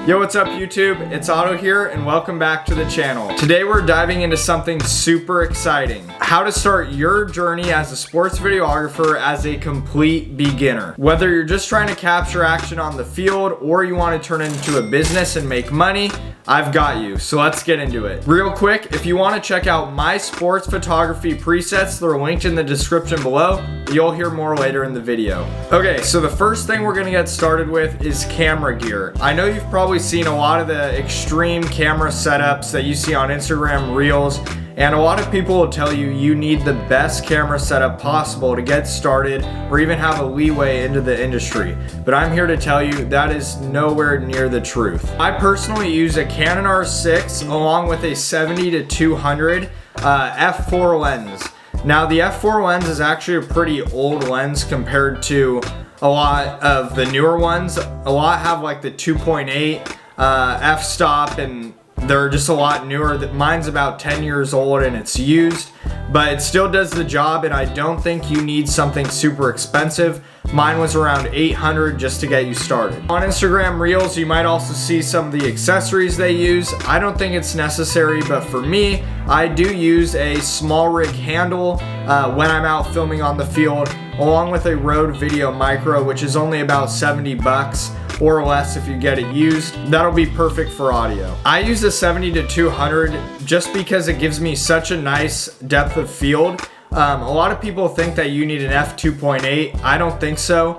Yo, what's up YouTube? It's Otto here and welcome back to the channel. Today we're diving into something super exciting. How to start your journey as a sports videographer as a complete beginner. Whether you're just trying to capture action on the field or you want to turn it into a business and make money, I've got you. So let's get into it. Real quick, if you want to check out my sports photography presets, they're linked in the description below. You'll hear more later in the video. Okay, so the first thing we're gonna get started with is camera gear. I know you've probably seen a lot of the extreme camera setups that you see on Instagram Reels, and a lot of people will tell you you need the best camera setup possible to get started or even have a leeway into the industry. But I'm here to tell you that is nowhere near the truth. I personally use a Canon R6 along with a 70-200 f4 lens. Now the f4 lens is actually a pretty old lens compared to a lot of the newer ones. A lot have like the 2.8 f-stop and they're just a lot newer. Mine's about 10 years old and it's used, but it still does the job, and I don't think you need something super expensive. Mine was around $800 just to get you started. On Instagram Reels, you might also see some of the accessories they use. I don't think it's necessary, but for me, I do use a small rig handle when I'm out filming on the field, along with a Rode Video Micro, which is only about 70 bucks or less if you get it used. That'll be perfect for audio. I use the 70-200 just because it gives me such a nice depth of field. A lot of people think that you need an f2.8. I don't think so.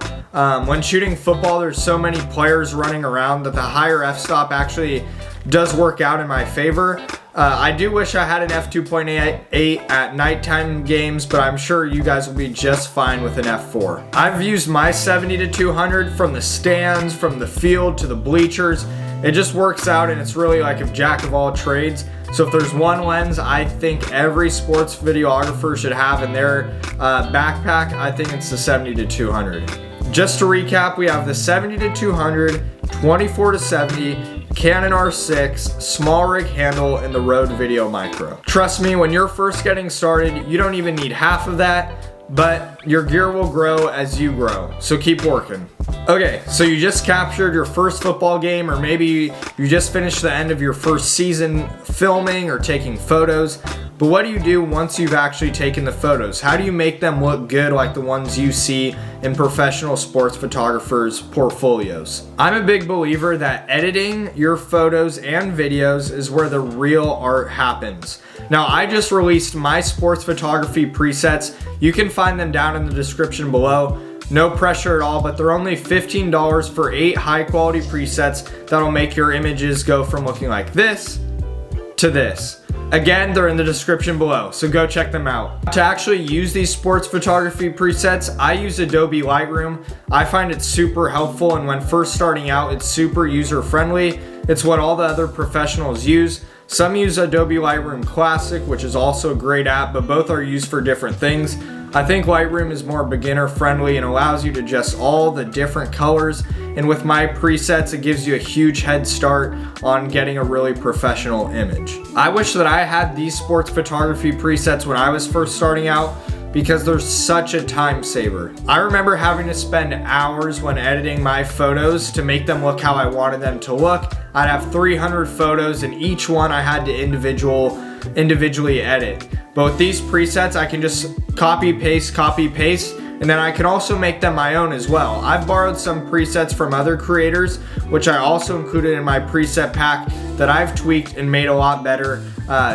When shooting football, there's so many players running around that the higher f-stop actually does work out in my favor. I do wish I had an f2.8 at nighttime games, but I'm sure you guys will be just fine with an f4. I've used my 70-200 from the stands, from the field to the bleachers. It just works out, and it's really like a jack of all trades. So if there's one lens I think every sports videographer should have in their backpack, I think it's the 70-200. Just to recap, we have the 70-200, 24-70, Canon R6, small rig handle, and the Rode Video Micro. Trust me, when you're first getting started, you don't even need half of that, but your gear will grow as you grow, so keep working. Okay, so you just captured your first football game, or maybe you just finished the end of your first season filming or taking photos. But what do you do once you've actually taken the photos? How do you make them look good like the ones you see in professional sports photographers' portfolios? I'm a big believer that editing your photos and videos is where the real art happens. Now, I just released my sports photography presets. You can find them down in the description below. No pressure at all, but they're only $15 for 8 high quality presets that'll make your images go from looking like this to this. Again, they're in the description below, so go check them out. To actually use these sports photography presets, I use Adobe Lightroom. I find it super helpful, and when first starting out, it's super user friendly. It's what all the other professionals use. Some use Adobe Lightroom Classic, which is also a great app, but both are used for different things. I think Lightroom is more beginner friendly and allows you to adjust all the different colors, and with my presets it gives you a huge head start on getting a really professional image. I wish that I had these sports photography presets when I was first starting out, because they're such a time saver. I remember having to spend hours when editing my photos to make them look how I wanted them to look. I'd have 300 photos, and each one I had to individually edit. But with these presets, I can just copy, paste, and then I can also make them my own as well. I've borrowed some presets from other creators, which I also included in my preset pack that I've tweaked and made a lot better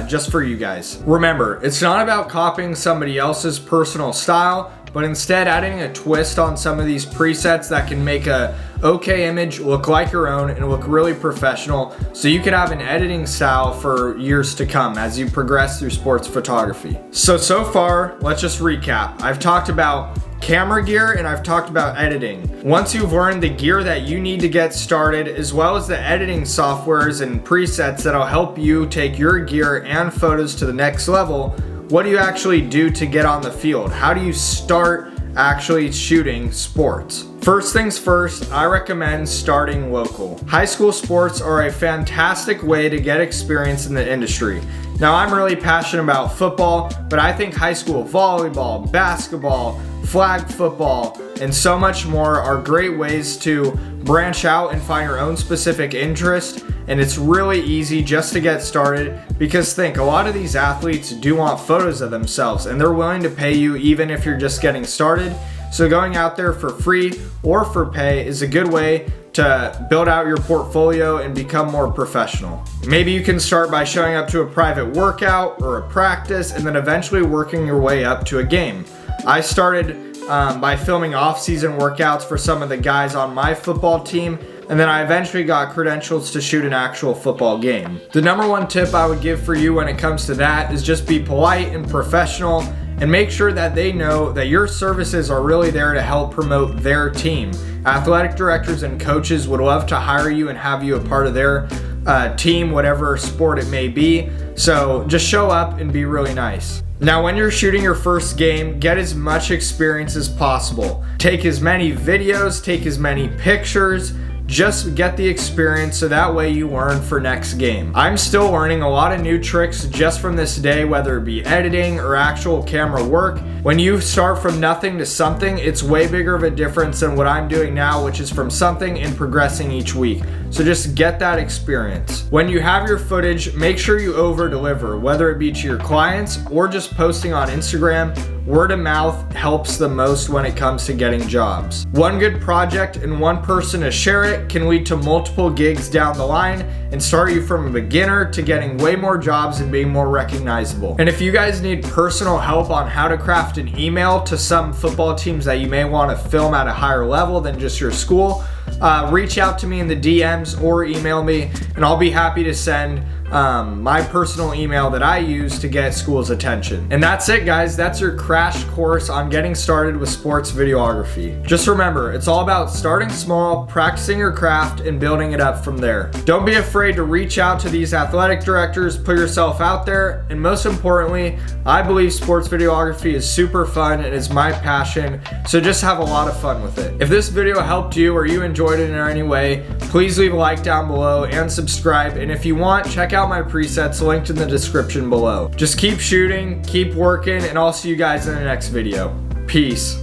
just for you guys. Remember, it's not about copying somebody else's personal style, but instead adding a twist on some of these presets that can make a okay image look like your own and look really professional, so you could have an editing style for years to come as you progress through sports photography. So far, let's just recap. I've talked about camera gear and I've talked about editing. Once you've learned the gear that you need to get started, as well as the editing softwares and presets that'll help you take your gear and photos to the next level, what do you actually do to get on the field? How do you start actually shooting sports? First things first, I recommend starting local. High school sports are a fantastic way to get experience in the industry. Now, I'm really passionate about football, but I think high school volleyball, basketball, flag football, and so much more are great ways to branch out and find your own specific interest. And it's really easy just to get started, because think, a lot of these athletes do want photos of themselves and they're willing to pay you even if you're just getting started. So going out there for free or for pay is a good way to build out your portfolio and become more professional. Maybe you can start by showing up to a private workout or a practice and then eventually working your way up to a game. I started by filming off-season workouts for some of the guys on my football team, and then I eventually got credentials to shoot an actual football game. The number one tip I would give for you when it comes to that is just be polite and professional, and make sure that they know that your services are really there to help promote their team. Athletic directors and coaches would love to hire you and have you a part of their team, whatever sport it may be. So just show up and be really nice. Now, when you're shooting your first game, get as much experience as possible. Take as many videos, take as many pictures. Just get the experience so that way you learn for next game. I'm still learning a lot of new tricks just from this day, whether it be editing or actual camera work. When you start from nothing to something, it's way bigger of a difference than what I'm doing now, which is from something and progressing each week. So just get that experience. When you have your footage, make sure you over deliver, whether it be to your clients or just posting on Instagram. Word of mouth helps the most when it comes to getting jobs. One good project and one person to share it can lead to multiple gigs down the line and start you from a beginner to getting way more jobs and being more recognizable. And if you guys need personal help on how to craft an email to some football teams that you may want to film at a higher level than just your school, reach out to me in the DMs or email me, and I'll be happy to send my personal email that I use to get school's attention. And that's it, guys. That's your crash course on getting started with sports videography. Just remember, it's all about starting small, practicing your craft, and building it up from there. Don't be afraid to reach out to these athletic directors, put yourself out there, and most importantly, I believe sports videography is super fun and is my passion, so just have a lot of fun with it. If this video helped you or you enjoyed it in any way, please leave a like down below and subscribe, and if you want, check out my presets linked in the description below. Just keep shooting, keep working, and I'll see you guys in the next video. Peace.